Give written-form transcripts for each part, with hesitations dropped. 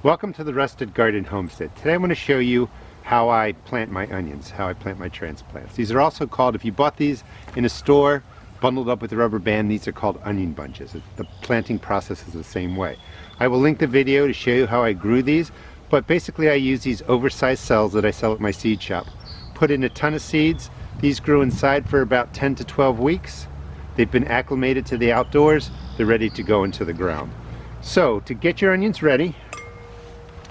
Welcome to the Rusted Garden Homestead. Today I'm going to show you how I plant my onions, how I plant my transplants. These are also called, if you bought these in a store, bundled up with a rubber band, these are called onion bunches. The planting process is the same way. I will link the video to show you how I grew these, but basically I use these oversized cells that I sell at my seed shop. Put in a ton of seeds. These grew inside for about 10 to 12 weeks. They've been acclimated to the outdoors. They're ready to go into the ground. So to get your onions ready,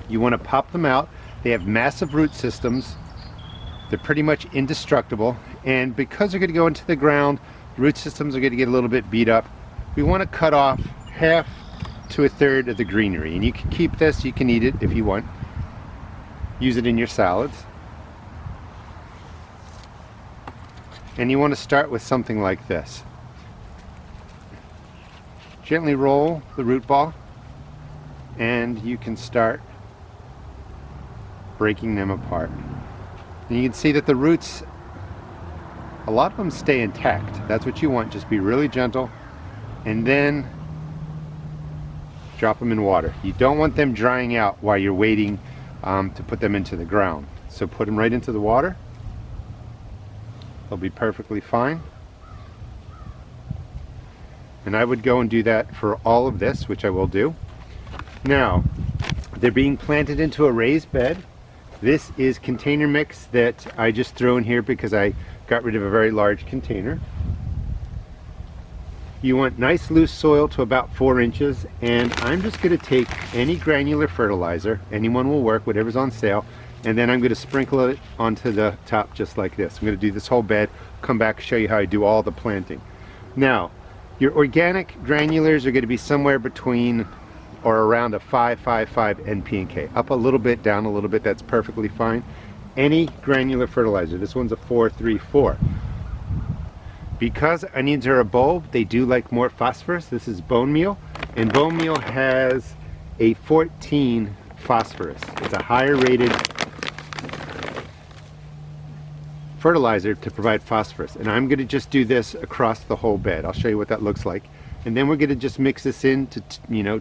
you want to pop them out. They have massive root systems. They're pretty much indestructible, and because they're going to go into the ground, the root systems are going to get a little bit beat up. We want to cut off half to a third of the greenery, and you can keep this, you can eat it if you want. Use it in your salads. And you want to start with something like this. Gently roll the root ball, and you can start breaking them apart. And you can see that the roots, a lot of them stay intact. That's what you want. Just be really gentle, and then drop them in water. You don't want them drying out while you're waiting to put them into the ground. So put them right into the water. They'll be perfectly fine. And I would go and do that for all of this, which I will do. Now, they're being planted into a raised bed. This is container mix that I just threw in here because I got rid of a very large container. You want nice loose soil to about 4 inches, and I'm just going to take any granular fertilizer, anyone will work, whatever's on sale, and then I'm going to sprinkle it onto the top just like this. I'm going to do this whole bed, come back, show you how I do all the planting. Now, your organic granulars are going to be somewhere between or around a 5.55 NP and K. Up a little bit, down a little bit, that's perfectly fine. Any granular fertilizer, this one's a 4.34. Because onions are a bulb, they do like more phosphorus. This is bone meal, and bone meal has a 14 phosphorus. It's a higher rated fertilizer to provide phosphorus, and I'm going to just do this across the whole bed. I'll show you what that looks like, and then we're going to just mix this in to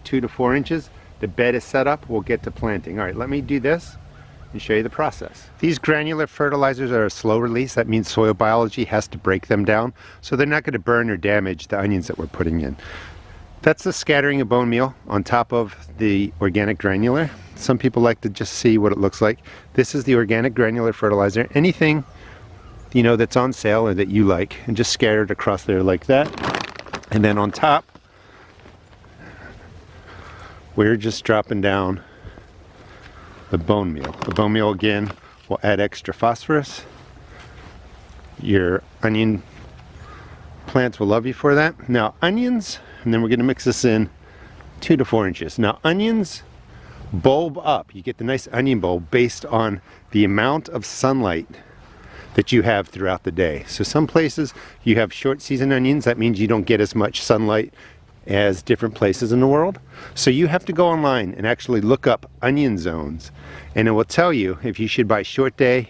2 to 4 inches. The bed is set up, we'll get to planting. All right, let me do this and show you the process. These granular fertilizers are a slow release. That means soil biology has to break them down, so they're not going to burn or damage the onions that we're putting in. That's the scattering of bone meal on top of the organic granular. Some people like to just see what it looks like. This is the organic granular fertilizer. Anything that's on sale or that you like, and just scatter it across there like that. And then on top, we're just dropping down the bone meal. The bone meal, again, will add extra phosphorus. Your onion plants will love you for that. Now, onions, and then we're going to mix this in 2 to 4 inches. Now, onions bulb up. You get the nice onion bulb based on the amount of sunlight that you have throughout the day. So some places you have short season onions. That means you don't get as much sunlight as different places in the world. So you have to go online and actually look up onion zones, and it will tell you if you should buy short day,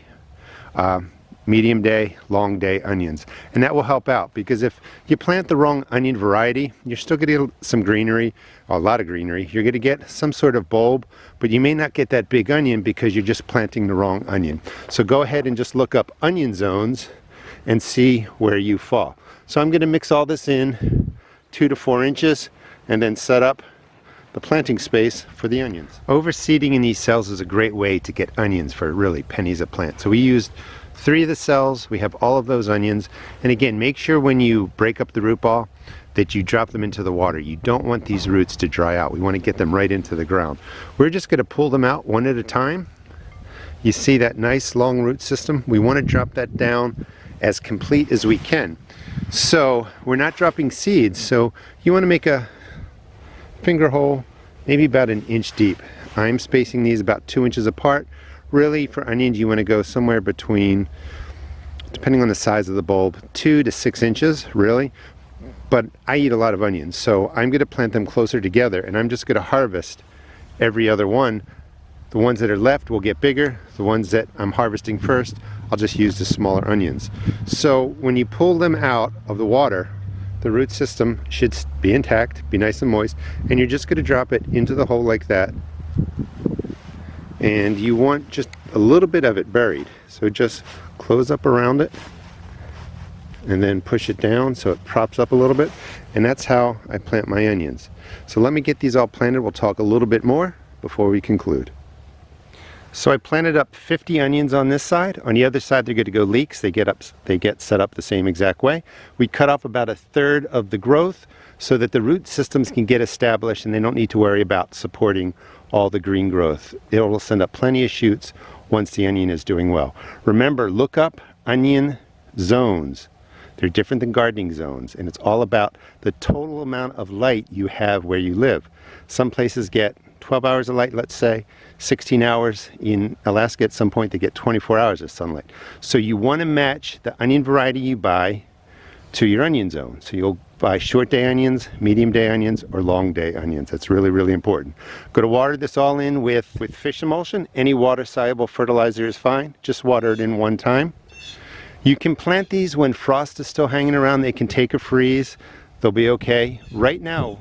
medium day, long day onions. And that will help out, because if you plant the wrong onion variety, you're still going to get some greenery, a lot of greenery. You're going to get some sort of bulb, but you may not get that big onion because you're just planting the wrong onion. So go ahead and just look up onion zones and see where you fall. So I'm going to mix all this in 2 to 4 inches and then set up the planting space for the onions. Overseeding in these cells is a great way to get onions for really pennies a plant. So we used 3 of the cells. We have all of those onions, and again, make sure when you break up the root ball that you drop them into the water. You don't want these roots to dry out. We want to get them right into the ground. We're just going to pull them out one at a time. You see that nice long root system? We want to drop that down as complete as we can. So we're not dropping seeds, so you want to make a finger hole maybe about 1 inch deep. I'm spacing these about 2 inches apart. Really, for onions, you want to go somewhere between, depending on the size of the bulb, 2 to 6 inches, really. But I eat a lot of onions, so I'm going to plant them closer together, and I'm just going to harvest every other one. The ones that are left will get bigger. The ones that I'm harvesting first, I'll just use the smaller onions. So when you pull them out of the water, the root system should be intact, be nice and moist, and you're just going to drop it into the hole like that. And you want just a little bit of it buried. So just close up around it and then push it down so it props up a little bit. And that's how I plant my onions. So let me get these all planted. We'll talk a little bit more before we conclude. So I planted up 50 onions on this side. On the other side, they're going to go leeks. They get set up the same exact way. We cut off about 1/3 of the growth so that the root systems can get established and they don't need to worry about supporting all the green growth. It will send up plenty of shoots once the onion is doing well. Remember, look up onion zones. They're different than gardening zones, and it's all about the total amount of light you have where you live. Some places get 12 hours of light, let's say, 16 hours. In Alaska at some point they get 24 hours of sunlight. So you want to match the onion variety you buy to your onion zone. So you'll buy short day onions, medium day onions, or long day onions. That's really, really important. Go to water this all in with fish emulsion. Any water soluble fertilizer is fine. Just water it in one time. You can plant these when frost is still hanging around. They can take a freeze. They'll be okay. Right now,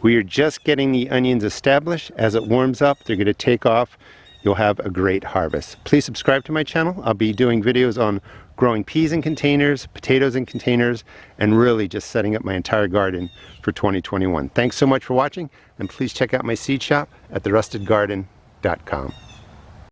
we are just getting the onions established. As it warms up, they're going to take off. You'll have a great harvest. Please subscribe to my channel. I'll be doing videos on growing peas in containers, potatoes in containers, and really just setting up my entire garden for 2021. Thanks so much for watching, and please check out my seed shop at therustedgarden.com.